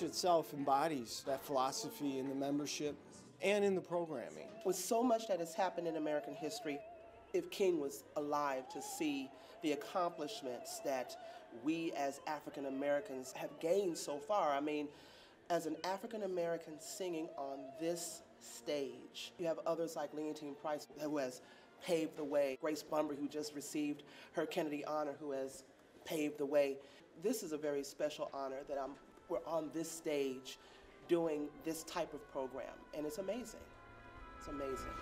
Itself embodies that philosophy in the membership and in the programming. With so much that has happened in American history, if King was alive to see the accomplishments that we as African Americans have gained so far, I mean, as an African American singing on this stage, you have others like Leontine Price, who has paved the way, Grace Bunbury, who just received her Kennedy honor, who has paved the way. This is a very special honor that we're on this stage doing this type of program, and it's amazing. It's amazing.